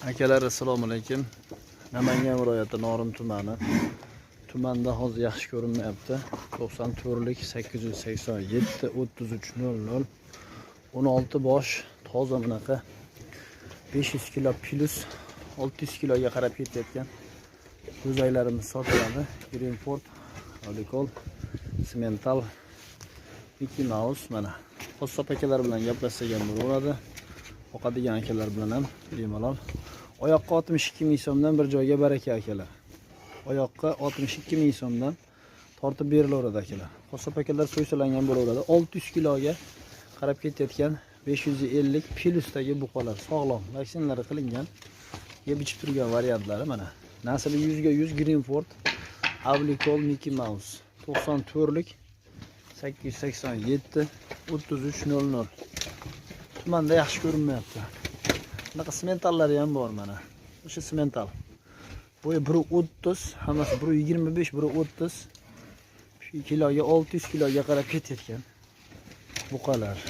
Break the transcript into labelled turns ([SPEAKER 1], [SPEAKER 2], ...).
[SPEAKER 1] Akalar, assalomu alaykum. Namangan viloyati Norin tumani. Tumanda hozir yaxshi ko'rinmayapti. 94lik 887 3300 16 bosh toza bunaqa 500 kilo plus 600 kiloga qarab ketayotgan go'zaylarimiz sotiladi. Greenford, Olikol, Simental, Mickey Mouse mana. Qossob akalar bilan gaplashsak ham bo'ladi. Oqadigan akalar bilan ham bemalol. Oyoqqa 62 ming so'mdan bir joyga baraka akalar. Oyoqqa 62 ming so'mdan tortib berilaveradi akalar. Qossob akalar so'ysalangan bo'laveradi. 600 kiloga qarab ketayotgan 550 plusdagi buqalar sog'lom, vaksinalari qilingan, yeb ichib turgan variantlari mana. Nasli 100 ga 100 Greenford, Olikol, Mickey Mouse 94lik 887 3300. Tumanda yaxshi ko'rinmayapti. Bunaqa simentallari ham bor mana. O'sha simental. Bo'yi 1.30, hammasi 1.25, 1.30. Shu kiloga 600 kiloga qarab ketayotgan buqalar.